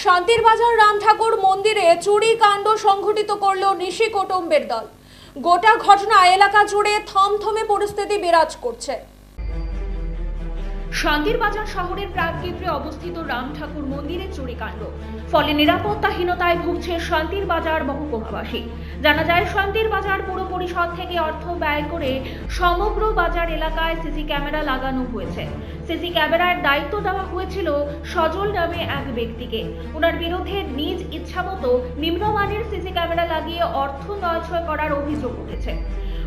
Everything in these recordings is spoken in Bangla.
শান্তির বাজার রাম ঠাকুর মন্দিরে চুরি কাণ্ড সংঘটিত করল নিশি কুটুম্বের দল। গোটা ঘটনা এলাকা জুড়ে থমথমে পরিস্থিতি বিরাজ করছে। শান্তির বাজার শহরের প্রাককেন্দ্রে অবস্থিত রাম ঠাকুর মন্দিরে চুরিকাণ্ড, ফলে নিরাপত্তাহীনতায় ভুগছে শান্তির বাজার মহকুমাবাসী। জানা যায়, শান্তির বাজার পুর পরিষদ থেকে অর্থ ব্যয় করে সমগ্র বাজার এলাকায় সিসি ক্যামেরা লাগানো হয়েছে। সিসি ক্যামেরার দায়িত্ব দেওয়া হয়েছিল সজল নামে এক ব্যক্তিকে। ওনার বিরুদ্ধে নিজ ইচ্ছামতো নিম্নমানের সিসি ক্যামেরা লাগিয়ে অর্থ নয়ছয় করার অভিযোগ উঠেছে।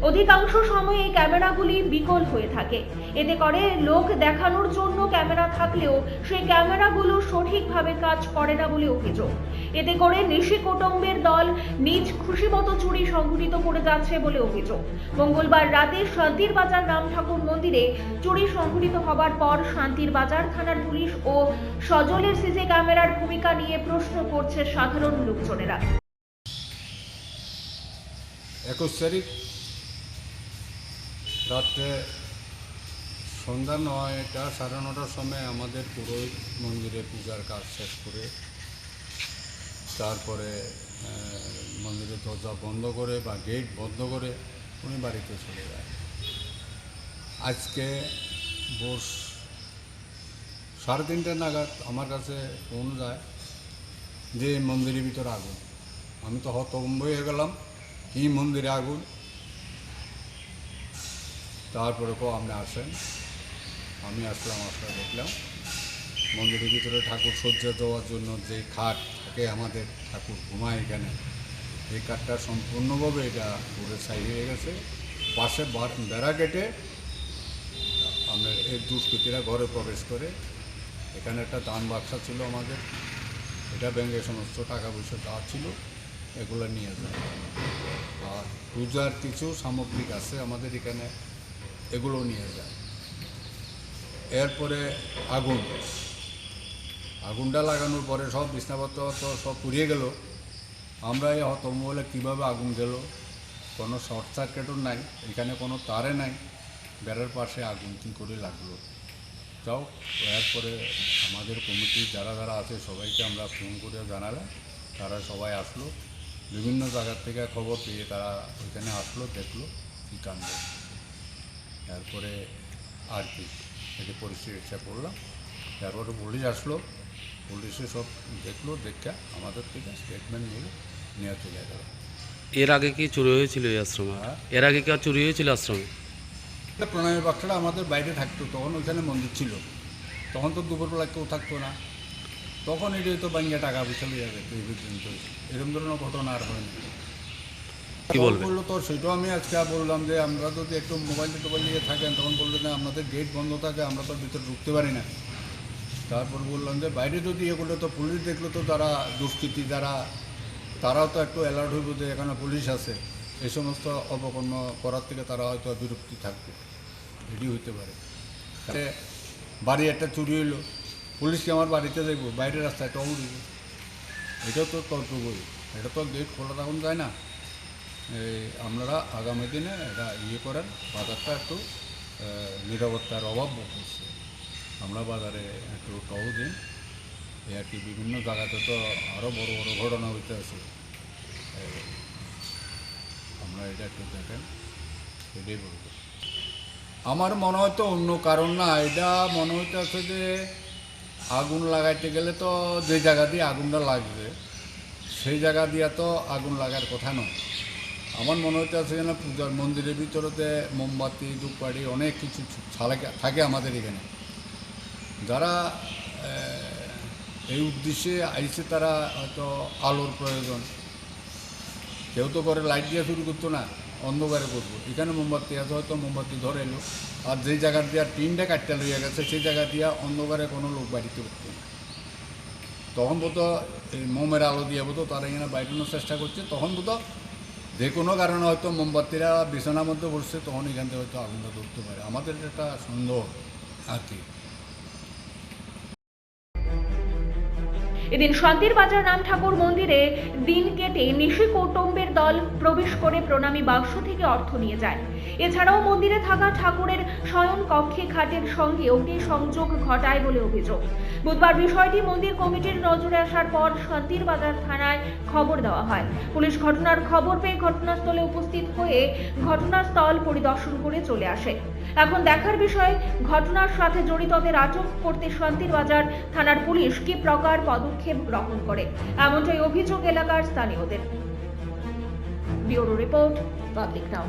অধিকাংশ সময়ে এই ক্যামেরাগুলি বিকল হয়ে থাকে। এতে করে লোক দেখানোর জন্য ক্যামেরা থাকলেও সেই ক্যামেরাগুলো সঠিকভাবে কাজ করে না বলে অভিযোগ। এতে করে নিশি কুটুম্বের দল নিজ খুশিমতো চুরি সংঘটিত করে যাচ্ছে বলে অভিযোগ। মঙ্গলবার রাতে শান্তির বাজার রাম ঠাকুর মন্দিরে চুরি সংঘটিত হবার পর শান্তির বাজার থানার পুলিশ ও সজলের সিসি ক্যামেরার ভূমিকা নিয়ে প্রশ্ন করছে সাধারণ লোকজনেরা। 21 তারিখ রাত্রে সন্ধ্যা 9টা সাড়ে 9টার সময় আমাদের পুরোহিত মন্দিরে পূজার কাজ শেষ করে তারপরে মন্দিরের দরজা বন্ধ করে বা গেট বন্ধ করে উনি বাড়িতে চলে যায়। আজকে ভোর 3:30 নাগাদ আমার কাছে ফোন যায় যে মন্দিরের ভিতরে আগুন। আমি তো হতভম্ব হয়ে গেলাম, কি মন্দিরে আগুন? তারপরে আপনি আসেন। আমি আসলাম, আসলে দেখলাম মন্দিরের ভিতরে ঠাকুর সজ্জা দেওয়ার জন্য যে খাট থাকে, আমাদের ঠাকুর ঘুমায় এখানে, এই কাঠটা সম্পূর্ণভাবে এটা পুরো ছাই হয়ে গেছে। পাশে বেড়া কেটে আমরা এই দুষ্কৃতীরা ঘরে প্রবেশ করে এখানে একটা দান বাক্সা ছিল আমাদের, এটা ব্যাংকে সমস্ত টাকা পয়সা যা ছিল এগুলো নিয়ে যায়। আর পূজার কিছু সামগ্রিক আছে আমাদের এখানে, এগুলো নিয়ে যায়। এরপরে আগুনটা লাগানোর পরে সব বিছনাপত্র তো সব পুড়িয়ে গেল। আমরা এই হতভম্ব কীভাবে আগুন গেল, কোনো শর্ট সার্কিটও নাই, এখানে কোনো তারে নাই, বেড়ার পাশে আগুন কী করে লাগলো। যাও, এরপরে আমাদের কমিটি যারা যারা আছে সবাইকে আমরা ফোন করে জানালাম, তারা সবাই আসলো, বিভিন্ন জায়গার থেকে খবর পেয়ে তারা ওইখানে আসলো, দেখলো কী কাণ্ড। তারপরে আর কি এটি পরিস্থিতি করলাম। তারপরে পুলিশ আসলো, পুলিশে সব দেখলো, দেখে আমাদের থেকে স্টেটমেন্ট নিয়ে চলে গেল। এর আগে কি চুরি হয়েছিল এই আশ্রমে? এর আগে কি আর চুরি হয়েছিল আশ্রমে? প্রণামী বাক্সটা আমাদের বাইরে থাকতো, তখন ওইখানে মন্দির ছিল, তখন তো দুপুরবেলা কেউ থাকতো না, তখন এটাই তো ব্যাংকে টাকা পয়সা নিয়ে যাবে। এই পর্যন্ত এরকম ধরনের ঘটনা আর হয়নি। কি বললো তো সেটাও আমি আজকে বললাম যে আমরা যদি একটু মোবাইল নিয়ে থাকেন, তখন বললো না আমাদের গেট বন্ধ থাকে, আমরা তো ভিতরে ঢুকতে পারি না। তারপর বললাম যে বাইরে যদি এগুলো তো পুলিশ দেখলো তো তারা দুষ্কৃতী যারা, তারাও তো একটু অ্যালার্ট হইব যে এখানে পুলিশ আছে, এই সমস্ত অপকর্ম করার থেকে তারা হয়তো বিরক্তি থাকবে, এটি হইতে পারে। বাড়ি একটা চুরি হইলো, পুলিশকে আমার বাড়িতে দেখবো, বাইরের রাস্তায় টল দিব, এটাও তো কর্তব্যই, এটা তো গেট খোলা তখন যায় না। আপনারা আগামী দিনে এটা করেন, বাজারটা একটু নিরাপত্তার অভাব করছে, আমরা বাজারে একটু টহল দিন। এই আর কি, বিভিন্ন জায়গাতে তো আরও বড় বড় ঘটনা হইতে আছে, আমরা এটা একটু দেখেন, এটাই বলব। আমার মনে হয়তো অন্য কারণ না, এটা মনে হইতে আছে যে আগুন লাগাইতে গেলে তো যে জায়গা দিয়ে আগুনটা লাগবে সেই জায়গা দিয়ে তো আগুন লাগার কথা নয়। আমার মনে হচ্ছে আছে যেন পূজার মন্দিরের ভিতরেতে মোমবাতি ধূপকাঠি অনেক কিছু থাকে আমাদের এখানে, যারা এই উদ্দেশ্যে আইসে তারা হয়তো আলোর প্রয়োজন, কেউ তো করে লাইট দিয়ে শুরু করতো না, অন্ধকারে করবো, এখানে মোমবাতি আছে, হয়তো মোমবাতি ধরে এলো, আর যেই জায়গা দিয়ে টিনটা কাটতে লইয়া গেছে সেই জায়গা দিয়ে অন্ধকারে কোনো লোক বাড়িতে উঠতো না, তখন বোধ এই মোমের আলো দিয়ে বোধ তারা এখানে বাইরানোর চেষ্টা করছে, তখন বোধ যে কোনো কারণে হয়তো মোমবাতিরা বিছানার মধ্যে বসছে, তখন এখান থেকে হয়তো আগুনটা ধরতে পারে, আমাদের একটা সন্দেহ আর কি। এদিন শান্তির বাজার রাম ঠাকুর মন্দিরে দিন কেটে নিশি কৌটুম্বের দল প্রবেশ করে প্রণামী বাক্স থেকে অর্থ নিয়ে যায়। এছাড়াও মন্দিরে থাকা ঠাকুরের শয়ন কক্ষে খাটের সঙ্গে অগ্নিসংযোগ ঘটায় বলে অভিযোগ। বুধবার বিষয়টি মন্দির কমিটির নজরে আসার পর শান্তির বাজার থানায় খবর দেওয়া হয়। পুলিশ ঘটনার খবর পেয়ে ঘটনাস্থলে উপস্থিত হয়ে ঘটনাস্থল পরিদর্শন করে চলে আসে। এখন দেখার বিষয় ঘটনার সাথে জড়িতদের আটক করতে শান্তির বাজার থানার পুলিশ কি প্রকার পদক্ষেপ গ্রহণ করে, এমনটাই অভিযোগ এলাকার স্থানীয়দের। ব্যুরো রিপোর্ট, পাবলিক নাও।